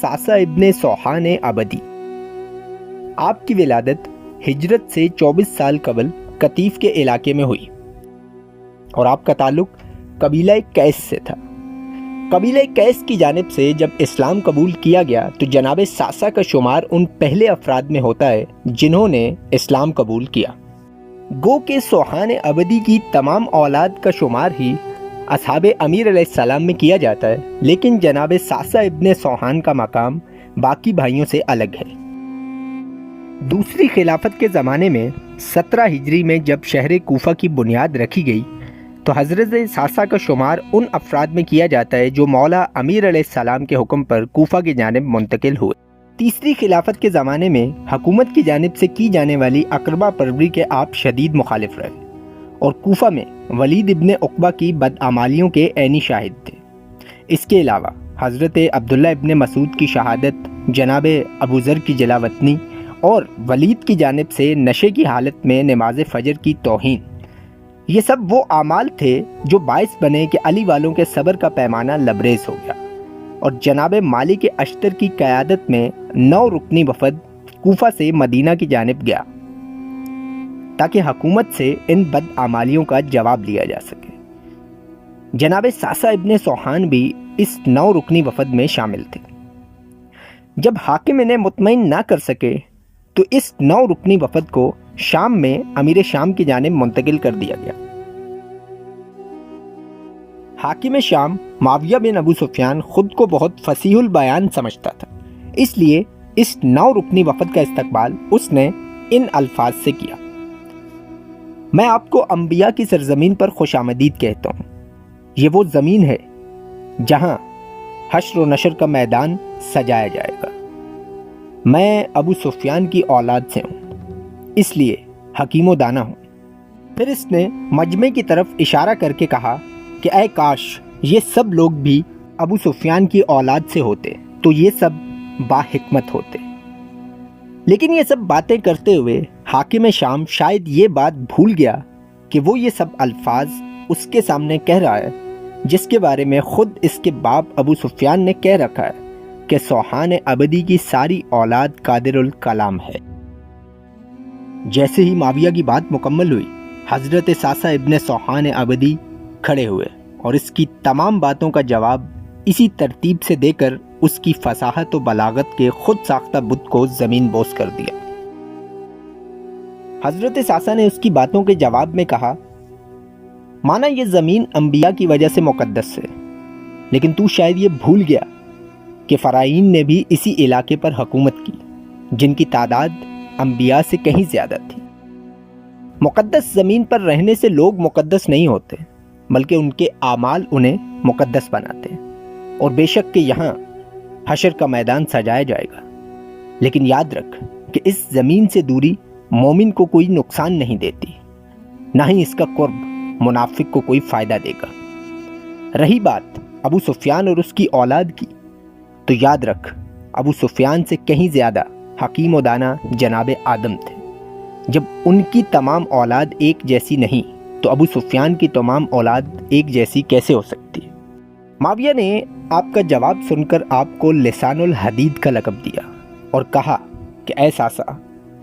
सासा इब्ने सोहान अबदी। आपकी विलादत हिजरत से 24 साल कबल कतीफ के इलाके में हुई और आपका ताल्लुक कबीला कैस से था। कबीला कैस की जानिब से जब इस्लाम कबूल किया गया तो जनाब सासा का शुमार उन पहले अफराद में होता है जिन्होंने इस्लाम कबूल किया। गो के सोहान अबदी की तमाम औलाद का शुमार ही असहाबे अमीर अलैहिस्सलाम में किया जाता है, लेकिन जनाब सासा इब्ने सोहान का मकाम बाकी भाइयों से अलग है। दूसरी खिलाफत के ज़माने में 17 हिजरी में जब शहर कूफा की बुनियाद रखी गई तो हज़रत सासा का शुमार उन अफराद में किया जाता है जो मौला अमीर अलैहिस्सलाम के हुक्म पर कूफा की जानिब मुंतकिल हुए। तीसरी खिलाफत के ज़माने में हुकूमत की जानिब से की जाने वाली अकरबा परवरी के आप शदीद मुखालिफ रहे और कूफा में वलीद इब्ने उक़बा की बदआमालियों के ऐनी शाहिद थे। इसके अलावा हज़रत अब्दुल्ला इब्ने मसूद की शहादत, जनाब अबू ज़र की जलावतनी और वलीद की जानिब से नशे की हालत में नमाज फ़जर की तौहीन, ये सब वो आमाल थे जो बाइस बने कि अली वालों के सब्र का पैमाना लबरेज हो गया और जनाब मालिक अश्तर की क़यादत में 9 रुकनी वफ़द कूफा से मदीना की जानिब गया ताकि हुकूमत से इन बदआमालियों का जवाब लिया जा सके। जनाब सासा इब्ने सोहान भी इस 9 रुकनी वफ़द में शामिल थे। जब हाकिम इन्हें मुतमईन ना कर सके तो इस 9 रुकनी वफ़द को शाम में अमीर शाम की जानिब मुंतकिल कर दिया गया। हाकिम शाम मुआविया बिन अबू सुफियान खुद को बहुत फसीहुल बयान समझता था, इसलिए इस 9 रुकनी वफ़द का इस्तकबाल उसने इन अल्फाज से किया। मैं आपको अंबिया की सरजमीन पर खुशामदीद कहता हूँ। ये वो ज़मीन है जहाँ हश्र व नशर का मैदान सजाया जाएगा। मैं अबू सुफियान की औलाद से हूँ, इसलिए हकीम व दाना हूँ। फिर इसने मजमे की तरफ इशारा करके कहा कि ऐ काश ये सब लोग भी अबू सुफियान की औलाद से होते तो ये सब बाहिकमत होते। लेकिन ये सब बातें करते हुए हाकिम शाम शायद ये बात भूल गया कि वो ये सब अल्फाज उसके सामने कह रहा है जिसके बारे में ख़ुद इसके बाप अबू सुफियान ने कह रखा है कि सोहान अबदी की सारी औलाद कादिरुल कलाम है। जैसे ही मुआविया की बात मुकम्मल हुई, हज़रत सासा इब्ने सोहान अबदी खड़े हुए और इसकी तमाम बातों का जवाब इसी तरतीब से देकर उसकी फसाहत व बलागत के खुद साख्ता बुत को ज़मीन बोस कर दिया। हज़रत सासा ने उसकी बातों के जवाब में कहा, माना ये ज़मीन अंबिया की वजह से मुक़द्दस है, लेकिन तू शायद ये भूल गया कि फ़राईन ने भी इसी इलाके पर हुकूमत की जिनकी तादाद अंबिया से कहीं ज़्यादा थी। मुक़द्दस ज़मीन पर रहने से लोग मुक़द्दस नहीं होते, बल्कि उनके आमाल उन्हें मुक़द्दस बनाते हैं। और बेशक कि यहाँ हशर का मैदान सजाया जाएगा, लेकिन याद रख कि इस ज़मीन से दूरी मोमिन को कोई नुकसान नहीं देती, ना ही इसका कुर्ब मुनाफिक को कोई फ़ायदा देगा। रही बात अबू सुफियान और उसकी औलाद की, तो याद रख अबू सुफियान से कहीं ज़्यादा हकीम व दाना जनाब आदम थे। जब उनकी तमाम औलाद एक जैसी नहीं तो अबू सुफियान की तमाम औलाद एक जैसी कैसे हो सकती है। मुआविया ने आपका जवाब सुनकर आपको लिसानुल हदीद का लक़ब दिया और कहा कि ऐ सासा,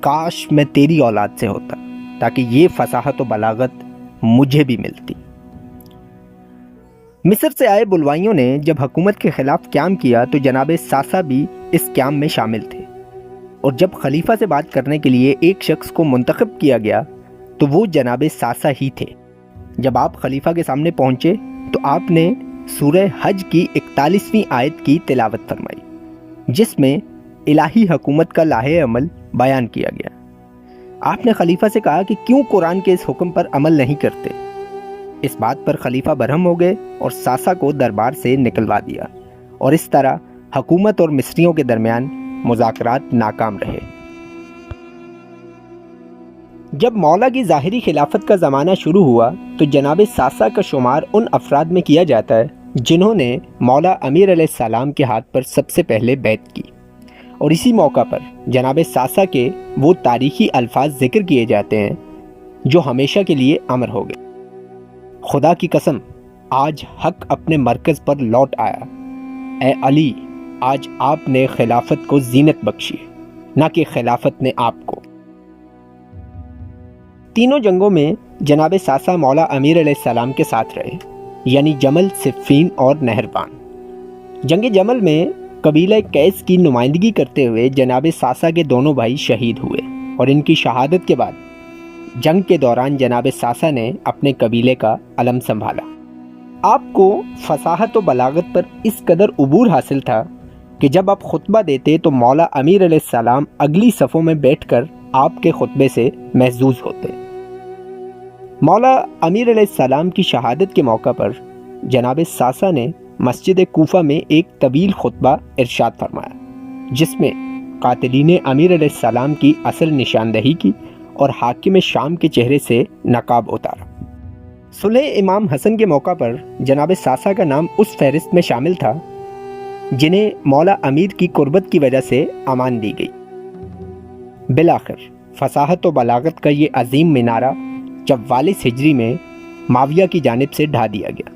काश मैं तेरी औलाद से होता ताकि ये फसाहत व बलागत मुझे भी मिलती। मिस्र से आए बुलवाइयों ने जब हुकूमत के ख़िलाफ़ क़याम किया तो जनाब सासा भी इस क़याम में शामिल थे और जब खलीफा से बात करने के लिए एक शख्स को मुंतखब किया गया तो वो जनाब सासा ही थे। जब आप खलीफा के सामने पहुँचे तो आपने सूरह हज की 41वीं आयत की तिलावत फरमाई जिसमें इलाही हुकूमत का लाहे अमल बयान किया गया। आपने खलीफा से कहा कि क्यों कुरान के इस हुक्म पर अमल नहीं करते। इस बात पर खलीफा बरहम हो गए और सासा को दरबार से निकलवा दिया और इस तरह हुकूमत और मिस्रियों के दरमियान मुज़ाकरात नाकाम रहे। जब मौला की ज़ाहिरी खिलाफत का ज़माना शुरू हुआ तो जनाब सासा का शुमार उन अफराद में किया जाता है जिन्होंने मौला अमीर अलैहिस्सलाम के हाथ पर सबसे पहले बैत की और इसी मौका पर जनाब सासा के वो तारीख़ी अल्फाज ज़िक्र किए जाते हैं जो हमेशा के लिए अमर हो गए। खुदा की कसम, आज हक अपने मरकज़ पर लौट आया। ए अली, آج آپ نے خلافت کو زینت بخشی ہے، نہ کہ خلافت نے آپ کو۔ تینوں جنگوں میں جناب ساسا مولا امیر علیہ السلام کے ساتھ رہے، یعنی جمل، صفین اور نہروان۔ جنگ جمل میں قبیلہ قیس کی نمائندگی کرتے ہوئے جناب ساسا کے دونوں بھائی شہید ہوئے، اور ان کی شہادت کے بعد جنگ کے دوران جناب ساسا نے اپنے قبیلے کا علم سنبھالا۔ آپ کو فصاحت و بلاغت پر اس قدر عبور حاصل تھا کہ جب آپ خطبہ دیتے تو مولا امیر علیہ السلام اگلی صفوں میں بیٹھ کر آپ کے خطبے سے محظوظ ہوتے۔ مولا امیر علیہ السلام کی شہادت کے موقع پر جناب ساسا نے مسجد کوفہ میں ایک طویل خطبہ ارشاد فرمایا، جس میں قاتلین امیر علیہ السلام کی اصل نشاندہی کی اور حاکم شام کے چہرے سے نقاب اتارا۔ صلح امام حسن کے موقع پر جناب ساسا کا نام اس فہرست میں شامل تھا جنہیں مولا امیر کی قربت کی وجہ سے امان دی گئی۔ بالآخر فصاحت و بلاغت کا یہ عظیم مینارہ 44 ہجری میں معاویہ کی جانب سے ڈھا دیا گیا۔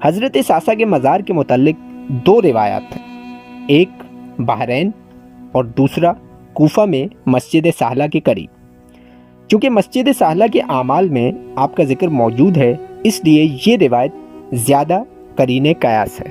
حضرت ساسا کے مزار کے متعلق دو روایات ہیں، ایک بحرین اور دوسرا کوفہ میں مسجد سہلہ کے قریب۔ چونکہ مسجد سہلہ کے اعمال میں آپ کا ذکر موجود ہے، اس لیے یہ روایت زیادہ قرین قیاس ہے۔